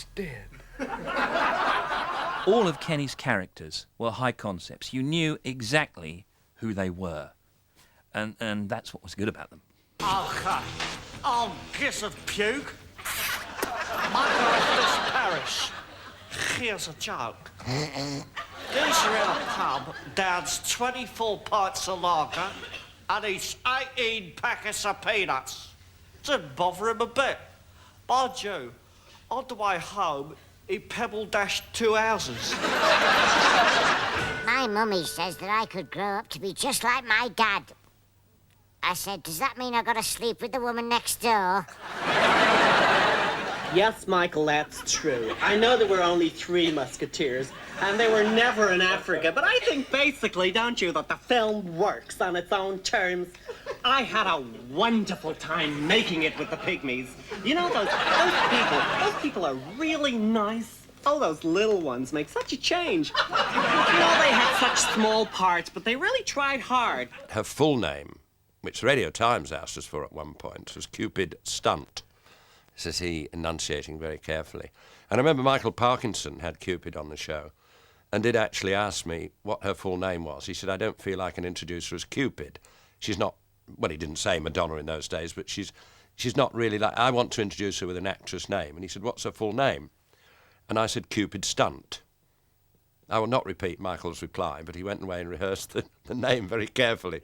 He's dead. All of Kenny's characters were high concepts. You knew exactly who they were. And that's what was good about them. Oh, kiss of puke. Michael of this parish. Here's a joke. These are in a pub, Dad's 24 pints of lager, and eats 18 packets of peanuts. Didn't bother him a bit. Mind you, on the way home, he pebble dashed 2 houses. My mummy says that I could grow up to be just like my dad. I said, does that mean I gotta sleep with the woman next door? Yes, Michael, that's true. I know there were only 3 musketeers, and they were never in Africa, but I think basically, don't you, that the film works on its own terms. I had a wonderful time making it with the pygmies. You know, those people are really nice. Oh, those little ones make such a change. You know, they had such small parts, but they really tried hard. Her full name, which the Radio Times asked us for at one point, was Cupid Stunt, says he, enunciating very carefully. And I remember Michael Parkinson had Cupid on the show and did actually ask me what her full name was. He said, I don't feel I can introduce her as Cupid. She's not, well, he didn't say Madonna in those days, but she's not really like, I want to introduce her with an actress name. And he said, what's her full name? And I said, Cupid Stunt. I will not repeat Michael's reply, but he went away and rehearsed the name very carefully.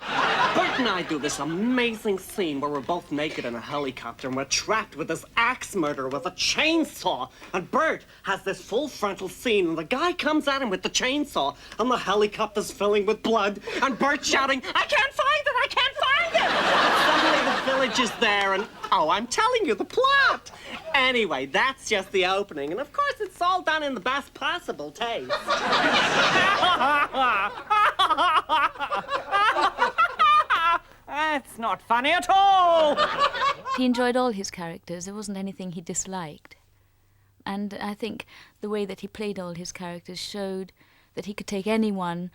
Bert and I do this amazing scene where we're both naked in a helicopter and we're trapped with this axe murderer with a chainsaw. And Bert has this full frontal scene and the guy comes at him with the chainsaw and the helicopter's filling with blood and Bert's shouting, I can't find it, I can't find it! And suddenly the village is there and, oh, I'm telling you the plot. Anyway, that's just the opening. And of course, it's all done in the best possible taste. That's not funny at all. He enjoyed all his characters. There wasn't anything he disliked. And I think the way that he played all his characters showed that he could take anyone,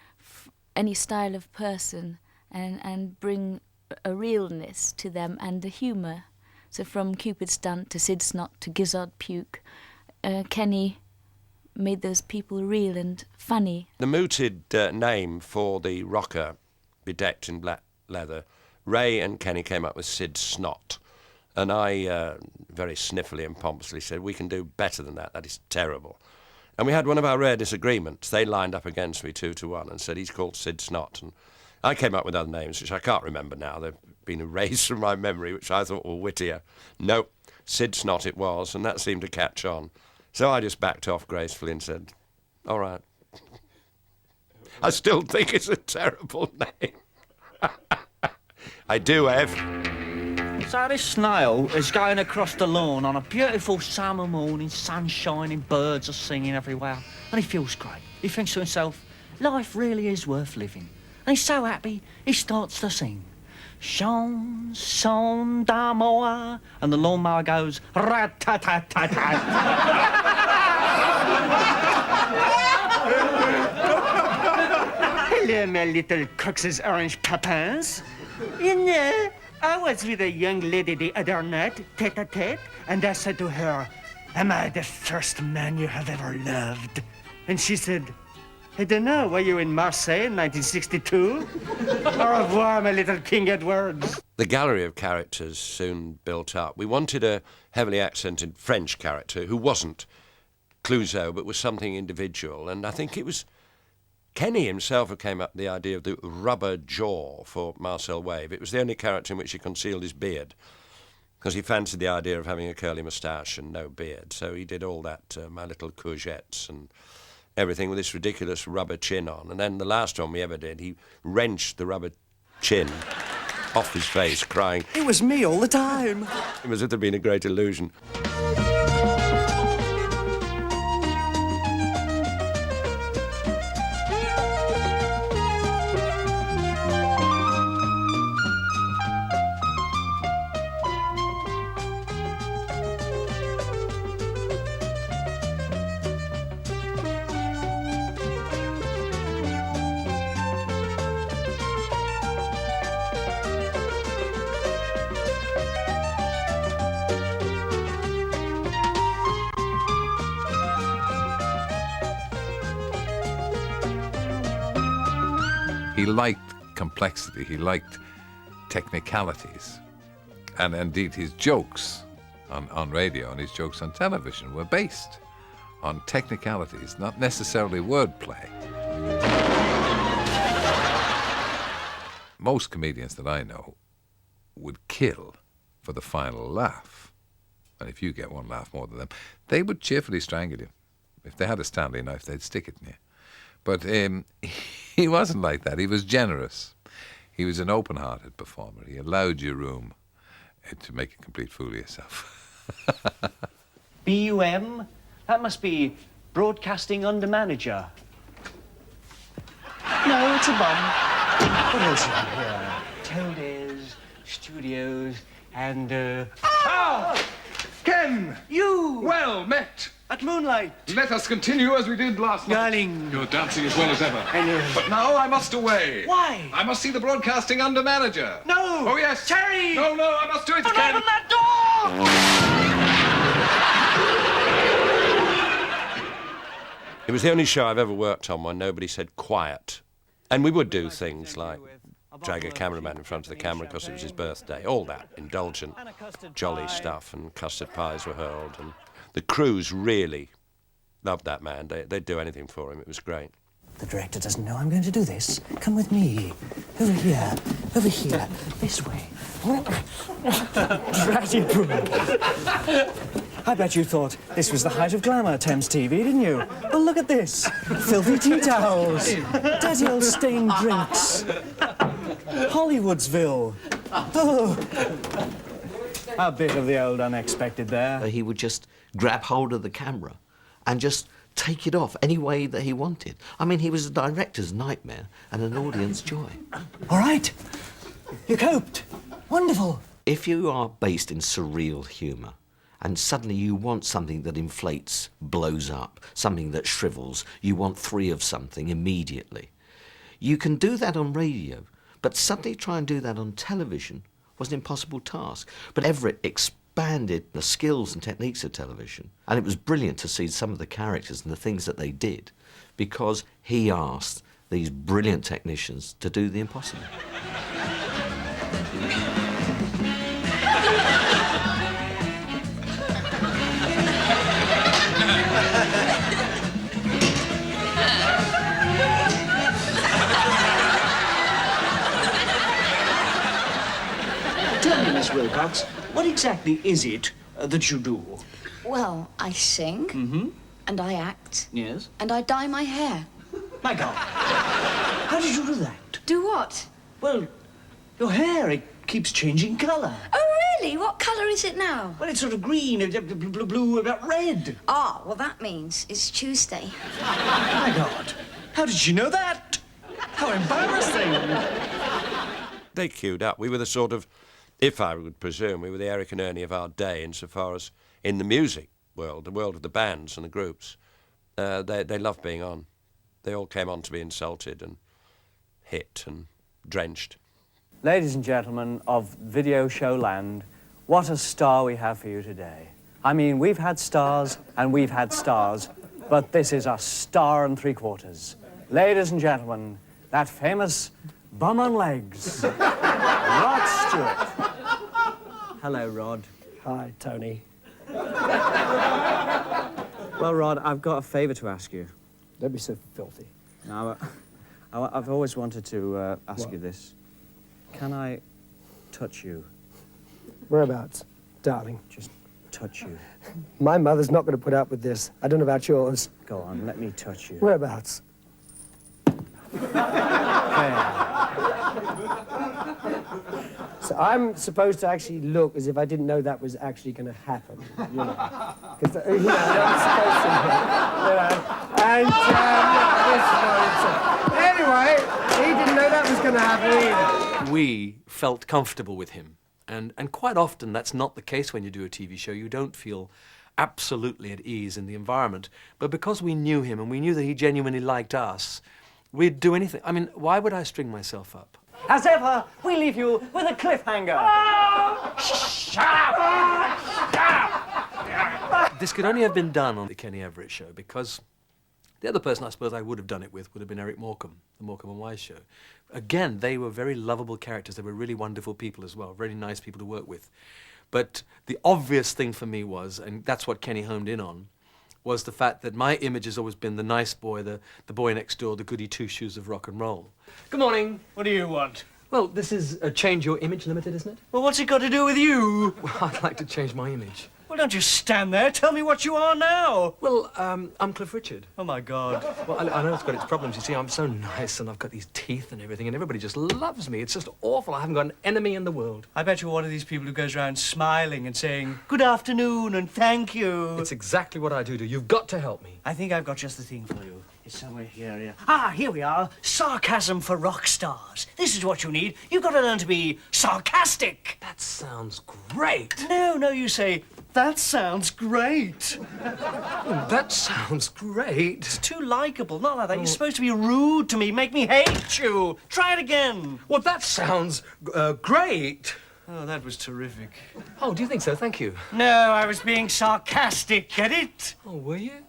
any style of person, and bring a realness to them and a humour. So from Cupid Stunt to Sid Snot to Gizzard Puke, Kenny made those people real and funny. The mooted name for the rocker bedecked in black leather, Ray and Kenny came up with Sid Snot. And I, very sniffily and pompously, said, we can do better than that. That is terrible. And we had one of our rare disagreements. They lined up against me 2-1 and said, he's called Sid Snot. And I came up with other names, which I can't remember now. They've been erased from my memory, which I thought were wittier. Nope, Sid Snot it was, and that seemed to catch on. So I just backed off gracefully and said, all right. I still think it's a terrible name. I do, Ev. So this snail is going across the lawn on a beautiful summer morning, sun shining, birds are singing everywhere, and he feels great. He thinks to himself, life really is worth living. And he's so happy, he starts to sing. Chanson d'amour, and the lawnmower goes, rat-tat-tat-tat-tat. Hello, my little Cox's orange papins. You know, I was with a young lady the other night, tete-a-tete, and I said to her, am I the first man you have ever loved? And she said, I don't know, were you in Marseille in 1962? Au revoir, my little King Edwards. The gallery of characters soon built up. We wanted a heavily accented French character who wasn't Clouseau, but was something individual. And I think it was Kenny himself who came up with the idea of the rubber jaw for Marcel Wave. It was the only character in which he concealed his beard, because he fancied the idea of having a curly moustache and no beard. So he did all that, My Little Courgettes and everything with this ridiculous rubber chin on. And then the last one we ever did, he wrenched the rubber chin off his face, crying, it was me all the time. It was as if there'd been a great illusion. He liked complexity, he liked technicalities. And indeed, his jokes on radio and his jokes on television were based on technicalities, not necessarily wordplay. Most comedians that I know would kill for the final laugh. And if you get one laugh more than them, they would cheerfully strangle you. If they had a Stanley knife, they'd stick it in you. But he wasn't like that. He was generous. He was an open-hearted performer. He allowed you room to make a complete fool of yourself. BUM? That must be Broadcasting Under Manager. No, it's a bum. What else is here? Toaders, studios, and, Ah! Ken! You! Well met! At Moonlight! Let us continue as we did last night. Darling! You're dancing as well as ever. I know. But now I must away. Why? I must see the Broadcasting Under Manager. No! Oh, yes. Terry! No, I must do it, Don't Ken. open that door! It was the only show I've ever worked on where nobody said quiet. And we would do things like drag a cameraman in front of the camera because it was his birthday, all that indulgent, jolly stuff, and custard pies were hurled. And the crews really loved that man. They'd do anything for him. It was great. The director doesn't know I'm going to do this. Come with me. Over here, this way. Drat you, I bet you thought this was the height of glamour, Thames TV, didn't you? Well, look at this. Filthy tea towels. Dirty old stained drinks. Hollywoodsville. Oh. A bit of the old unexpected there. He would just grab hold of the camera and just take it off any way that he wanted. I mean, he was a director's nightmare and an audience joy. All right. You coped. Wonderful. If you are based in surreal humour and suddenly you want something that inflates, blows up, something that shrivels, you want three of something immediately, you can do that on radio, but suddenly try and do that on television was an impossible task. But Everett expanded the skills and techniques of television, and it was brilliant to see some of the characters and the things that they did, because he asked these brilliant technicians to do the impossible. Tell me, Miss Wilcox, what exactly is it that you do? Well, I sing, and I act, Yes? and I dye my hair. My God. How did you do that? Do what? Well, your hair, it keeps changing colour. Oh, really? What colour is it now? Well, it's sort of green, blue, red. Ah, well, that means it's Tuesday. My God. How did you know that? How embarrassing. They queued up. We were the sort of, if I would presume, we were the Eric and Ernie of our day insofar as in the music world, the world of the bands and the groups. They loved being on. They all came on to be insulted and hit and drenched. Ladies and gentlemen of video show land, what a star we have for you today. I mean, we've had stars and we've had stars, but this is a star and three quarters. Ladies and gentlemen, that famous bum on legs, Rod Stewart. Hello, Rod. Hi, Tony. Well, Rod, I've got a favour to ask you. Don't be so filthy. Now, I've always wanted to ask you this. Can I touch you? Whereabouts, darling? Just touch you. My mother's not going to put up with this. I don't know about yours. Go on, let me touch you. Whereabouts? So I'm supposed to actually look as if I didn't know that was actually going to happen, you know. Because, I'm supposed to, you know. And, anyway, he didn't know that was going to happen either. We felt comfortable with him. And quite often that's not the case when you do a TV show. You don't feel absolutely at ease in the environment. But because we knew him and we knew that he genuinely liked us, we'd do anything. I mean, why would I string myself up? As ever, we leave you with a cliffhanger. Shut up! Shut up! This could only have been done on the Kenny Everett show because The other person I suppose I would have done it with would have been Eric Morecambe, the Morecambe and Wise show. Again, they were very lovable characters. They were really wonderful people as well, very nice people to work with. But the obvious thing for me was, and that's what Kenny homed in on, was the fact that my image has always been the nice boy, the boy next door, the goody two-shoes of rock and roll. Good morning. What do you want? Well, this is a Change Your Image Limited, isn't it? Well, what's it got to do with you? Well, I'd like to change my image. Well, don't just stand there. Tell me what you are now. Well, I'm Cliff Richard. Oh, my God. Well, I know it's got its problems. You see, I'm so nice and I've got these teeth and everything and everybody just loves me. It's just awful. I haven't got an enemy in the world. I bet you're one of these people who goes around smiling and saying, good afternoon and thank you. It's exactly what I do. You've got to help me. I think I've got just the thing for you. It's somewhere here, yeah. Ah, here we are. Sarcasm for rock stars. This is what you need. You've got to learn to be sarcastic. That sounds great. No, you say, that sounds great. Oh, that sounds great. It's too likeable. Not like that. You're supposed to be rude to me, make me hate you. Try it again. Well, that sounds great. Oh, that was terrific. Oh, do you think so? Thank you. No, I was being sarcastic, get it? Oh, were you?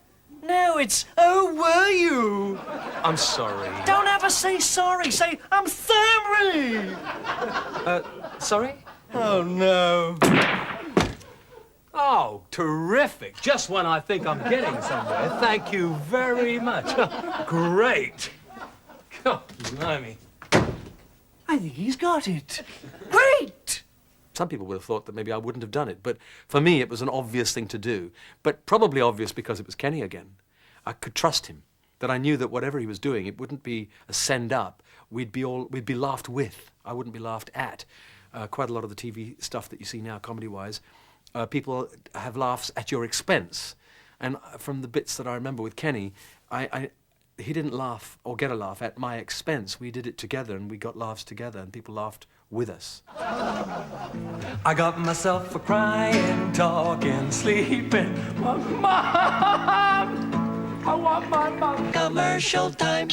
No, it's, oh, were you? I'm sorry. Don't ever say sorry. Say, I'm sorry. Sorry? Oh, no. Oh, terrific. Just when I think I'm getting somewhere. Thank you very much. Great. Oh, blimey. I think he's got it. Great! Some people would have thought that maybe I wouldn't have done it, but for me it was an obvious thing to do. But probably obvious because it was Kenny again. I could trust him, that I knew that whatever he was doing, it wouldn't be a send up. We'd be laughed with. I wouldn't be laughed at. Quite a lot of the TV stuff that you see now, comedy-wise, people have laughs at your expense. And from the bits that I remember with Kenny, he didn't laugh or get a laugh at my expense. We did it together and we got laughs together and people laughed with us. I got myself a crying, talking, sleeping. Mom! I want my mom. Commercial time.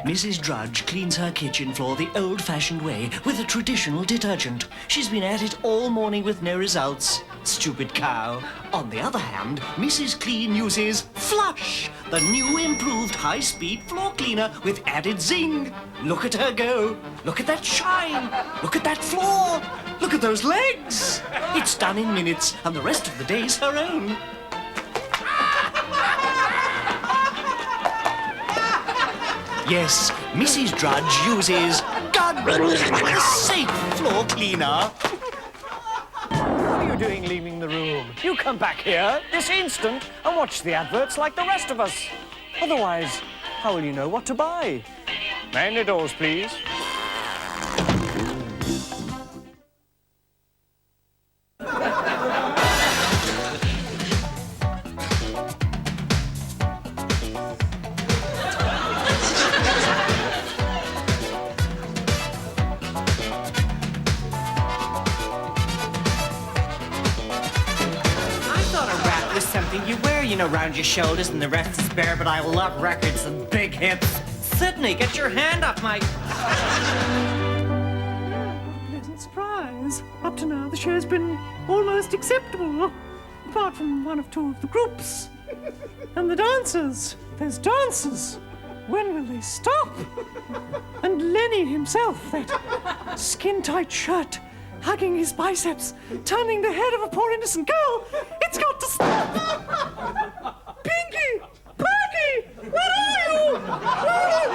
Mrs. Drudge cleans her kitchen floor the old-fashioned way with a traditional detergent. She's been at it all morning with no results. Stupid cow. On the other hand, Mrs. Clean uses Flush, the new improved high-speed floor cleaner with added zing. Look at her go. Look at that shine. Look at that floor. Look at those legs. It's done in minutes, and the rest of the day's her own. Yes, Mrs. Drudge uses God-safe floor cleaner. What are you doing leaving the room? You come back here this instant and watch the adverts like the rest of us. Otherwise, how will you know what to buy? Man the doors, please. Something you wear, you know, round your shoulders and the rest is bare, but I love records and big hits. Sydney, get your hand off my... Pleasant surprise. Up to now, the show's been almost acceptable, apart from one of two of the groups. And the dancers. Those dancers. When will they stop? And Lenny himself, that skin-tight shirt, hugging his biceps, turning the head of a poor innocent girl. It's got to stop! Pinky! Peggy! Where are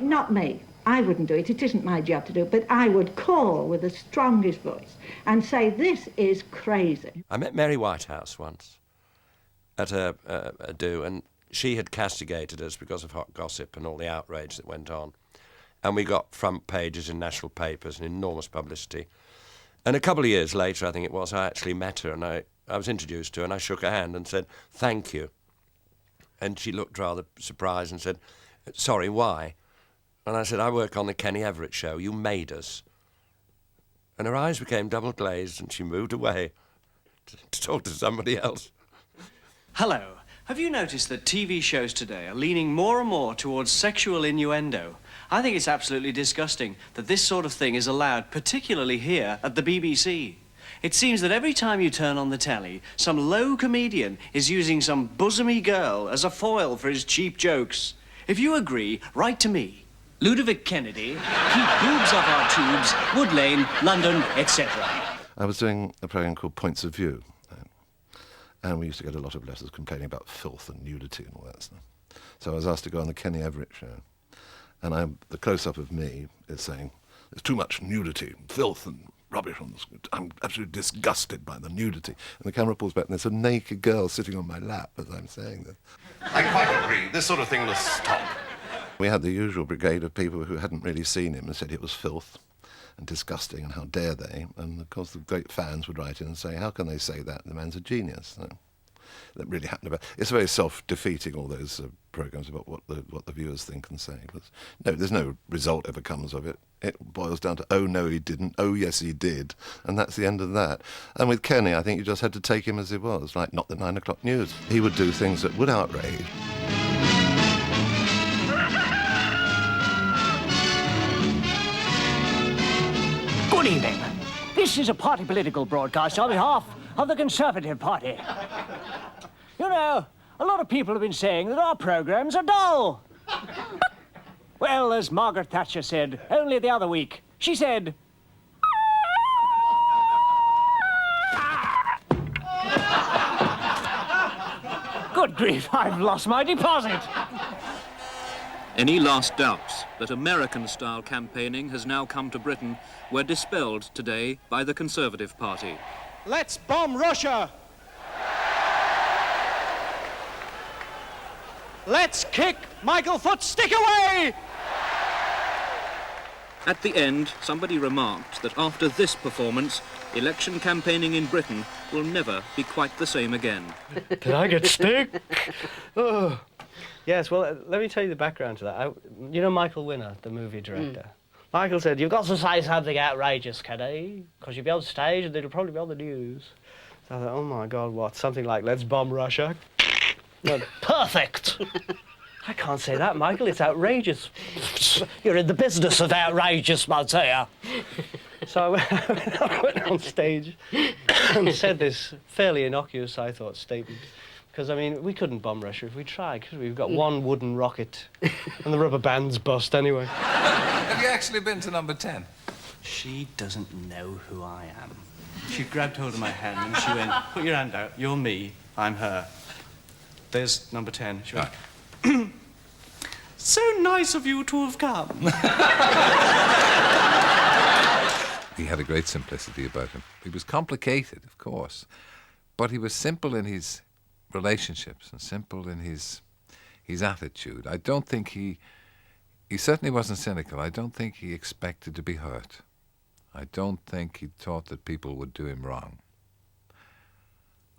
you? Not me. I wouldn't do it. It isn't my job to do it. But I would call with the strongest voice and say, this is crazy. I met Mary Whitehouse once at a do, and she had castigated us because of hot gossip and all the outrage that went on. And we got front pages in national papers and enormous publicity. And a couple of years later, I think it was, I actually met her and I was introduced to her and I shook her hand and said, thank you. And she looked rather surprised and said, sorry, why? And I said, I work on the Kenny Everett show. You made us. And her eyes became double glazed and she moved away to talk to somebody else. Hello. Have you noticed that TV shows today are leaning more and more towards sexual innuendo? I think it's absolutely disgusting that this sort of thing is allowed, particularly here at the BBC. It seems that every time you turn on the telly, some low comedian is using some bosomy girl as a foil for his cheap jokes. If you agree, write to me. Ludovic Kennedy, keep boobs off our tubes, Wood Lane, London, etc. I was doing a programme called Points of View, and we used to get a lot of letters complaining about filth and nudity and all that stuff. So I was asked to go on the Kenny Everett show, and the close-up of me is saying, there's too much nudity, filth and rubbish on the screen. I'm absolutely disgusted by the nudity. And the camera pulls back and there's a naked girl sitting on my lap as I'm saying this. I quite agree. This sort of thing must stop. We had the usual brigade of people who hadn't really seen him and said it was filth and disgusting and how dare they. And of course the great fans would write in and say, how can they say that? The man's a genius. So that really happened about. It's very self-defeating, all those programmes about what the viewers think and say. But no, there's no result ever comes of it. It boils down to, oh no he didn't, oh yes he did, and that's the end of that. And with Kenny, I think you just had to take him as he was, like not the 9 o'clock news. He would do things that would outrage. Good evening. This is a party political broadcast on behalf of the Conservative Party. You know, a lot of people have been saying that our programmes are dull. Well, as Margaret Thatcher said only the other week, she said... Good grief, I've lost my deposit. Any last doubts that American-style campaigning has now come to Britain were dispelled today by the Conservative Party. Let's bomb Russia! Let's kick Michael Foot's stick away! At the end, somebody remarked that after this performance, election campaigning in Britain will never be quite the same again. Can I get stick? Oh. Yes, well, let me tell you the background to that. You know Michael Winner, the movie director? Michael said, you've got to say something outrageous, Kenny, because you'll be on stage and it'll probably be on the news. So I thought, oh my God, what? Something like, let's bomb Russia? Well, perfect! I can't say that, Michael, it's outrageous. You're in the business of outrageous, Montoya. So I went on stage and said this fairly innocuous, I thought, statement. Because, I mean, we couldn't bomb Russia if we tried, could we? We've got one wooden rocket, and the rubber band's bust anyway. Have you actually been to number 10? She doesn't know who I am. She grabbed hold of my hand and she went, put your hand out, you're me, I'm her. There's number 10. She went, so nice of you to have come. He had a great simplicity about him. He was complicated, of course, but he was simple in his relationships and simple in his attitude. I don't think he certainly wasn't cynical. I don't think he expected to be hurt. I don't think he thought that people would do him wrong.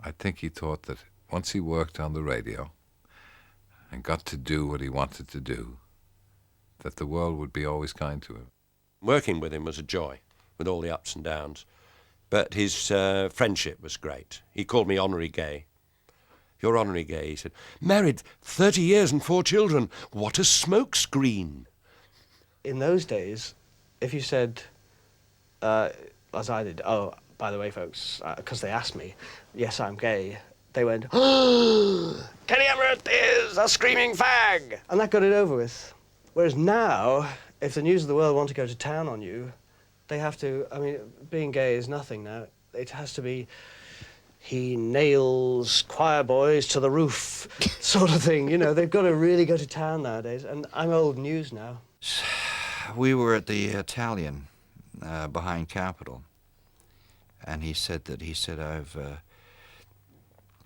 I think he thought that once he worked on the radio and got to do what he wanted to do, that the world would be always kind to him. Working with him was a joy, with all the ups and downs. But his friendship was great. He called me honorary gay. You're honorary gay, he said. Married 30 years and 4 children. What a smokescreen. In those days, if you said, as I did, oh, by the way, folks, because they asked me, yes, I'm gay, they went, oh, Kenny Everett is a screaming fag! And that got it over with. Whereas now, if the news of the world want to go to town on you, they have to, I mean, being gay is nothing now. It has to be, he nails choir boys to the roof, sort of thing. You know, they've got to really go to town nowadays, and I'm old news now. We were at the Italian behind Capitol, and he said,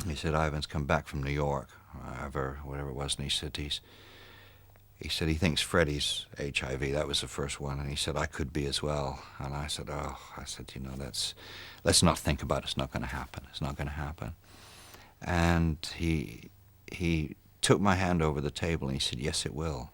Ivan's come back from New York, or whatever it was, and he said he thinks Freddie's HIV. That was the first one, and he said I could be as well. And I said, you know, let's not think about it. It's not going to happen. It's not going to happen. And he took my hand over the table and he said, yes, it will.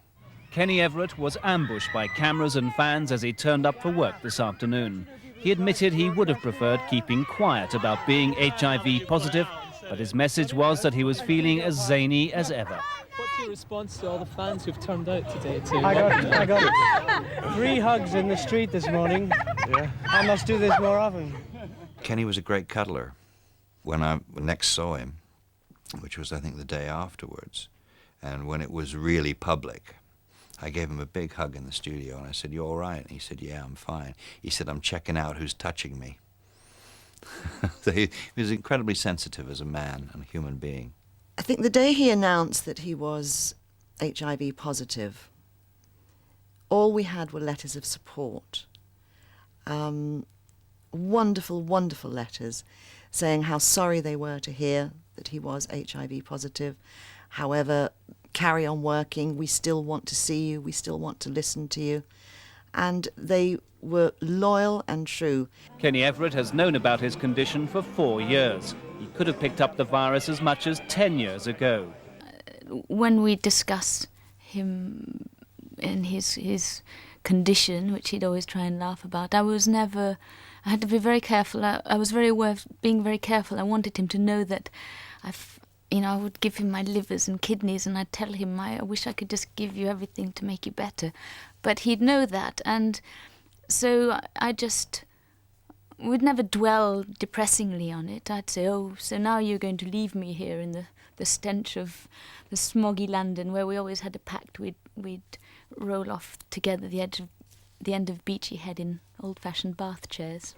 Kenny Everett was ambushed by cameras and fans as he turned up for work this afternoon. He admitted he would have preferred keeping quiet about being HIV positive, but his message was that he was feeling as zany as ever. What's your response to all the fans who've turned out today to... I got 3 hugs in the street this morning. Yeah. I must do this more often. Kenny was a great cuddler. When I next saw him, which was I think the day afterwards, and when it was really public, I gave him a big hug in the studio and I said, "You all right?" And he said, "Yeah, I'm fine." He said, "I'm checking out who's touching me." So he was incredibly sensitive as a man and a human being. I think the day he announced that he was HIV positive, all we had were letters of support. Wonderful, wonderful letters saying how sorry they were to hear that he was HIV positive. However, carry on working. We still want to see you. We still want to listen to you. And they were loyal and true. Kenny Everett has known about his condition for 4 years. He could have picked up the virus as much as 10 years ago. When we discussed him and his condition, which he'd always try and laugh about, I had to be very careful. I was very aware of being very careful. I wanted him to know that I would give him my livers and kidneys, and I'd tell him, I wish I could just give you everything to make you better. But he'd know that, and so would never dwell depressingly on it. I'd say, "Oh, so now you're going to leave me here in the stench of the smoggy London, where we always had a pact we'd roll off together the end of Beachy Head in old-fashioned bath chairs."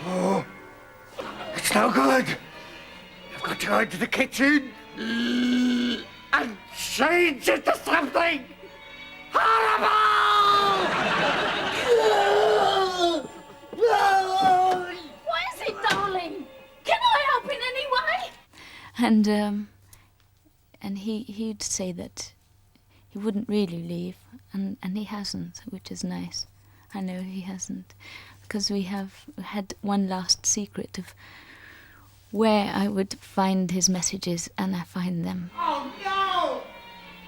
Oh, it's no good. You've got to go into the kitchen and change into something horrible! What is it, darling? Can I help in any way? And he'd say that he wouldn't really leave, and he hasn't, which is nice. I know he hasn't, because we have had one last secret of where I would find his messages, and I find them. Oh no!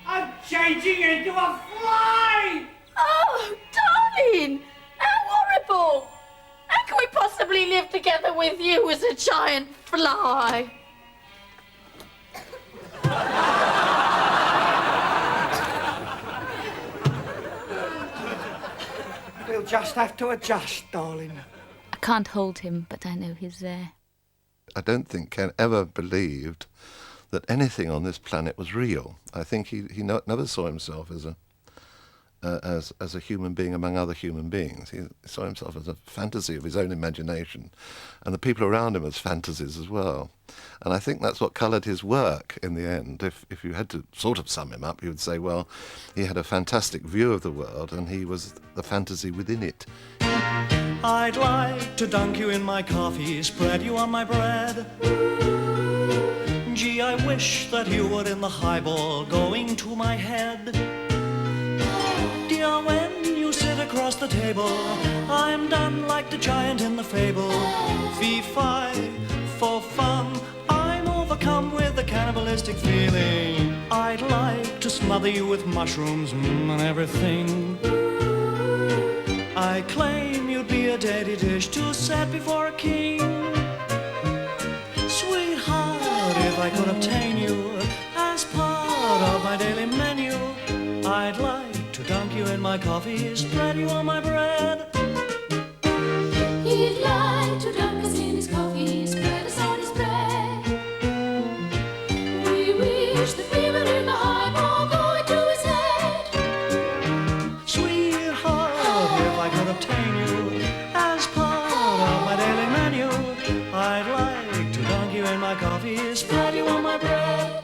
I'm changing into a fly! Oh, darling! How horrible! How can we possibly live together with you as a giant fly? We'll just have to adjust, darling. I can't hold him, but I know he's there. I don't think Ken ever believed that anything on this planet was real. I think he never saw himself as a human being among other human beings. He saw himself as a fantasy of his own imagination, and the people around him as fantasies as well. And I think that's what coloured his work in the end. If you had to sort of sum him up, you would say, well, he had a fantastic view of the world, and he was the fantasy within it. I'd like to dunk you in my coffee, spread you on my bread. Gee, I wish that you were in the highball going to my head. Dear, when you sit across the table, I'm done like the giant in the fable. Fee-fi, for fun, I'm overcome with a cannibalistic feeling. I'd like to smother you with mushrooms and everything. I claim you'd be a dainty dish to set before a king. Sweetheart, if I could obtain you as part of my daily menu, I'd like to dunk you in my coffee, spread you on my bread. He'd like to dunk us in his coffee, spread us on his bread. We wish that we were in the highball going to his head. Sweetheart, if I could obtain you as part of my daily menu, I'd like to dunk you in my coffee, spread you on my bread.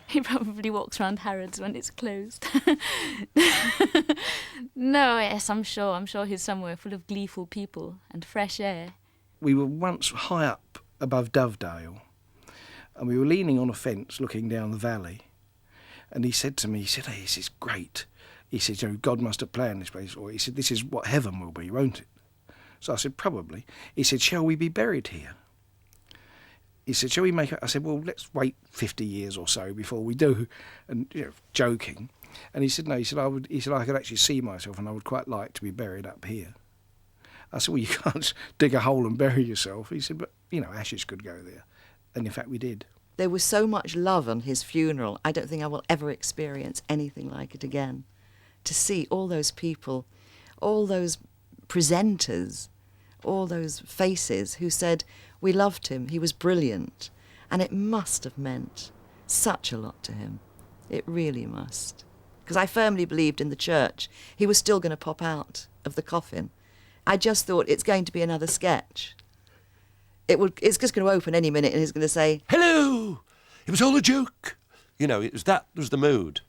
He probably walks around Harrods when it's closed. No, yes, I'm sure he's somewhere full of gleeful people and fresh air. We were once high up above Dovedale, and we were leaning on a fence looking down the valley. And he said to me, hey, this is great. He said, God must have planned this place. Or he said, this is what heaven will be, won't it? So I said, probably. He said, shall we be buried here? He said, shall we make it? I said, well, let's wait 50 years or so before we do. And, joking. And he said, no, he said, I could actually see myself and I would quite like to be buried up here. I said, well, you can't dig a hole and bury yourself. He said, but, ashes could go there. And in fact, we did. There was so much love on his funeral. I don't think I will ever experience anything like it again. To see all those people, all those presenters, all those faces who said, we loved him, he was brilliant. And it must have meant such a lot to him. It really must. Because I firmly believed in the church he was still going to pop out of the coffin. I just thought it's going to be another sketch. It's just going to open any minute and he's going to say, hello, it was all a joke. You know, that was the mood.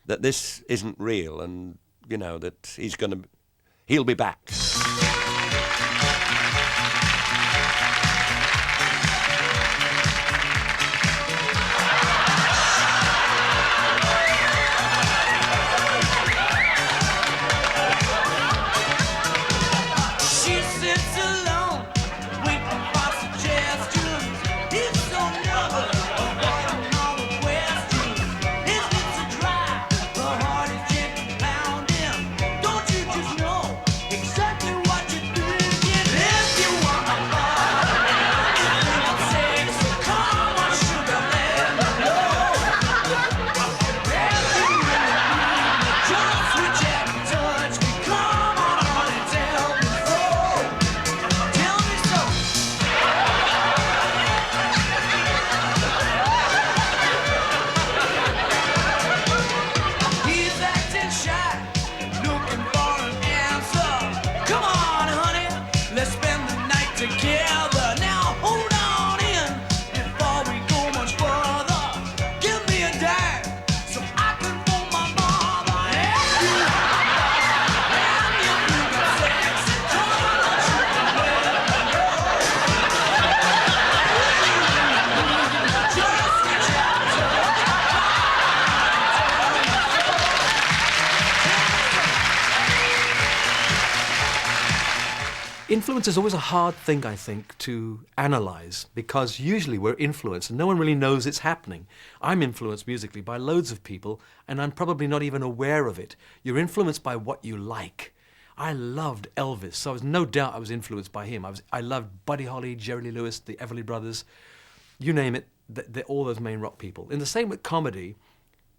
That this isn't real and, you know, that he'll be back. Influence is always a hard thing, I think, to analyse, because usually we're influenced and no one really knows it's happening. I'm influenced musically by loads of people and I'm probably not even aware of it. You're influenced by what you like. I loved Elvis, so no doubt I was influenced by him. I loved Buddy Holly, Jerry Lee Lewis, the Everly Brothers, you name it, all those main rock people. In the same with comedy,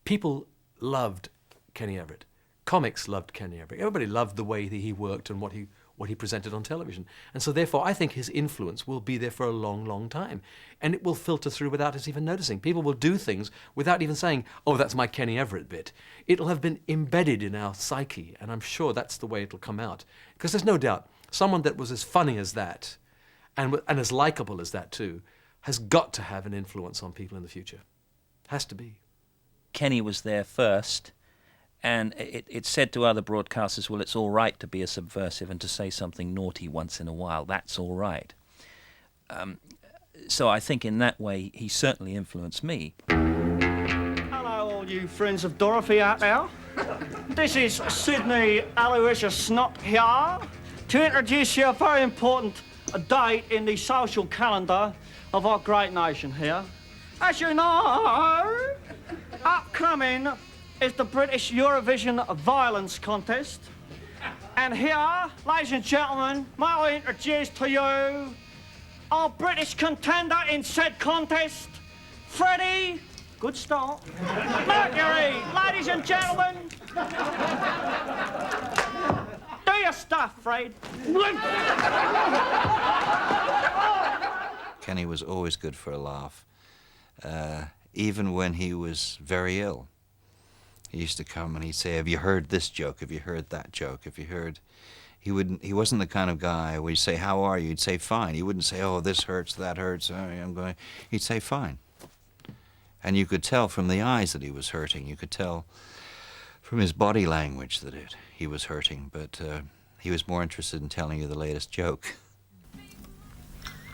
people loved Kenny Everett. Comics loved Kenny Everett. Everybody loved the way that he worked and what he presented on television. And so therefore I think his influence will be there for a long, long time. And it will filter through without us even noticing. People will do things without even saying, oh, that's my Kenny Everett bit. It'll have been embedded in our psyche, and I'm sure that's the way it'll come out. Because there's no doubt, someone that was as funny as that, and as likeable as that too, has got to have an influence on people in the future. Has to be. Kenny was there first, and it said to other broadcasters, well, it's all right to be a subversive and to say something naughty once in a while. That's all right. So I think in that way, he certainly influenced me. Hello, all you friends of Dorothy out there. This is Sydney Aloysius Snot here to introduce you a very important date in the social calendar of our great nation here. As you know, upcoming is the British Eurovision Violence Contest. And here, ladies and gentlemen, may I introduce to you our British contender in said contest, Freddie, good start, Mercury. Ladies and gentlemen, do your stuff, Fred. Kenny was always good for a laugh, even when he was very ill. He used to come and he'd say, have you heard this joke? Have you heard that joke? Have you heard... He wasn't the kind of guy where you'd say, how are you? He'd say, fine. He wouldn't say, oh, this hurts, that hurts, I'm going... He'd say, fine. And you could tell from the eyes that he was hurting. You could tell from his body language that he was hurting, but he was more interested in telling you the latest joke.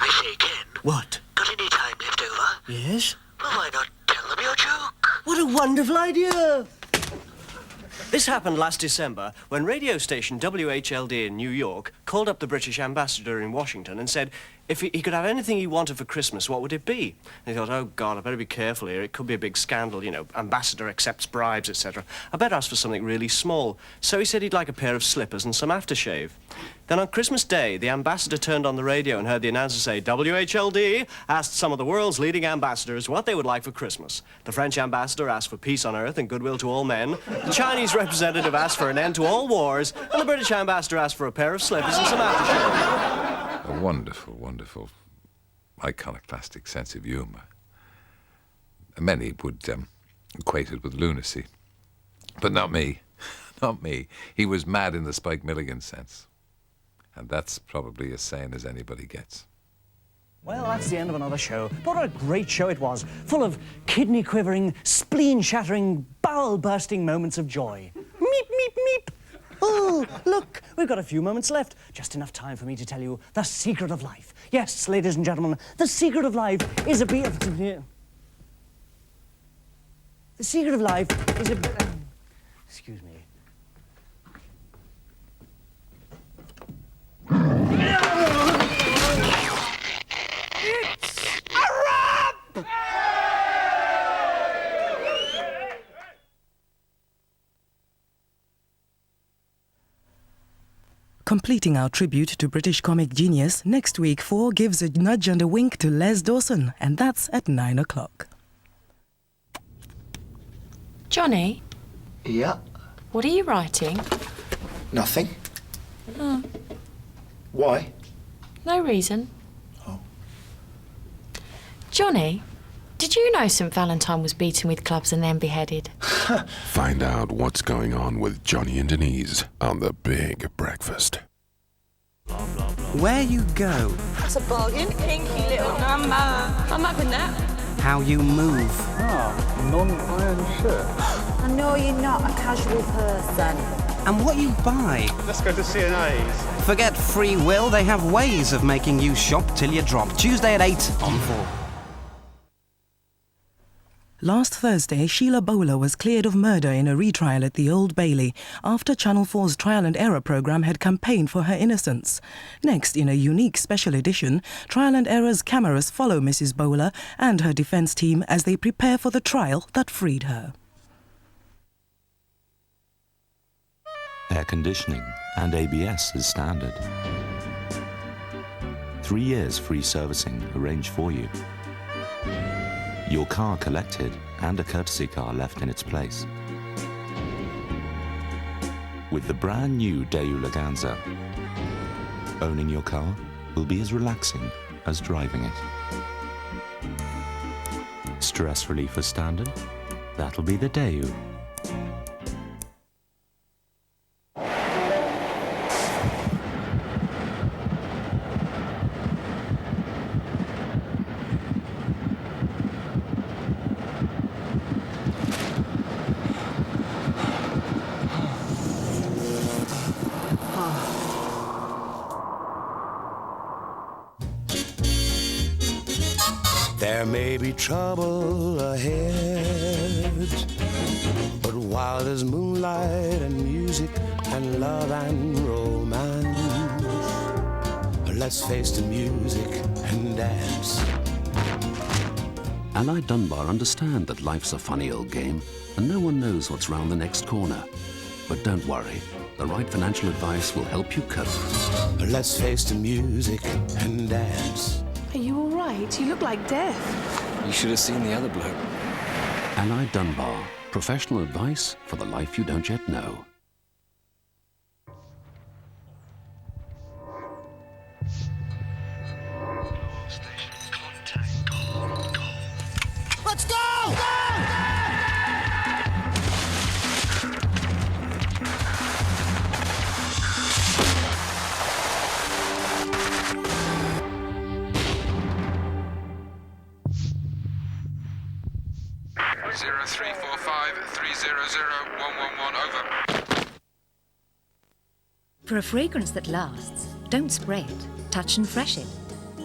I say, Ken. What? Got any time left over? Yes. Well, why not tell them your joke? What a wonderful idea! This happened last December when radio station WHLD in New York called up the British ambassador in Washington and said if he could have anything he wanted for Christmas, what would it be? And he thought, oh, God, I better be careful here. It could be a big scandal, you know, ambassador accepts bribes, etc. I better ask for something really small. So he said he'd like a pair of slippers and some aftershave. Then on Christmas Day, the ambassador turned on the radio and heard the announcer say, WHLD asked some of the world's leading ambassadors what they would like for Christmas. The French ambassador asked for peace on earth and goodwill to all men. The Chinese representative asked for an end to all wars. And the British ambassador asked for a pair of slippers and some aftershave. A wonderful, wonderful, iconoclastic sense of humour. Many would equate it with lunacy. But not me. Not me. He was mad in the Spike Milligan sense. And that's probably as sane as anybody gets. Well, that's the end of another show. What a great show it was. Full of kidney-quivering, spleen-shattering, bowel-bursting moments of joy. Meep, meep, meep. Oh, look, we've got a few moments left. Just enough time for me to tell you the secret of life. Yes, ladies and gentlemen, the secret of life is a bit of... The secret of life is a bit... Excuse me. It's a wrap! Completing our tribute to British comic genius, next week 4 gives a nudge and a wink to Les Dawson, and that's at 9 o'clock. Johnny? Yeah? What are you writing? Nothing. Oh, Why? no reason. Oh. Johnny, did you know St Valentine was beaten with clubs and then beheaded? Find out what's going on with Johnny and Denise on The Big Breakfast. Where you go, That's a bargain. Pinky little number. I'm having that. how you move, Non-iron shirt. I know you're not a casual person. and what you buy. Let's go to C&A's. Forget free will, they have ways of making you shop till you drop. Tuesday at 8 on 4. Last Thursday, Sheila Bowler was cleared of murder in a retrial at the Old Bailey after Channel 4's Trial and Error programme had campaigned for her innocence. Next, in a unique special edition, Trial and Error's cameras follow Mrs. Bowler and her defence team as they prepare for the trial that freed her. Air conditioning and ABS is standard. 3 years free servicing arranged for you. Your car collected and a courtesy car left in its place. With the brand new Daewoo Leganza, owning your car will be as relaxing as driving it. Stress relief as standard? That'll be the Daewoo. There may be trouble ahead, but while there's moonlight and music and love and romance, let's face the music and dance. And I Dunbar understand that life's a funny old game and no one knows what's round the next corner. But don't worry, the right financial advice will help you cope. Let's face the music and dance. Are you all right? You look like death. You should have seen the other bloke. And I Dunbar, professional advice for the life you don't yet know. Let's go! 0345-300-111, over. For a fragrance that lasts, don't spray it, touch and fresh it.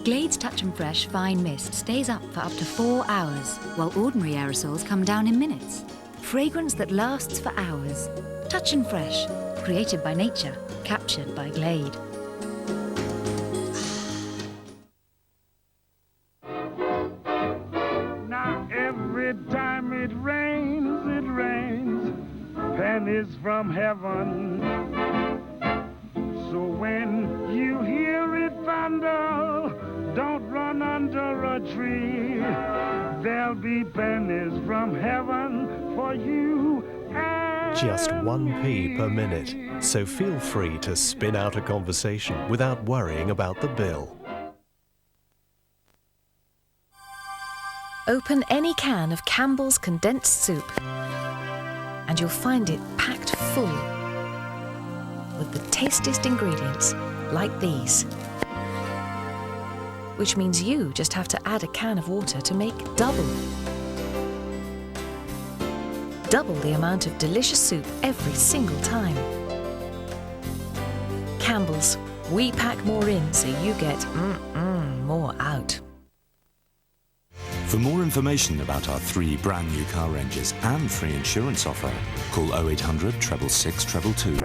Glade's Touch and Fresh Fine Mist stays up for up to 4 hours, while ordinary aerosols come down in minutes. Fragrance that lasts for hours. Touch and Fresh, created by nature, captured by Glade. is from heaven. So when you hear it thunder, don't run under a tree. There'll be pennies from heaven for you and Just 1p per minute, so feel free to spin out a conversation without worrying about the bill. Open any can of Campbell's condensed soup and you'll find it packed full with the tastiest ingredients like these. Which means you just have to add a can of water to make double. Double the amount of delicious soup every single time. Campbell's, we pack more in so you get more out. For more information about our 3 brand new car ranges and free insurance offer, call 0800 666 222.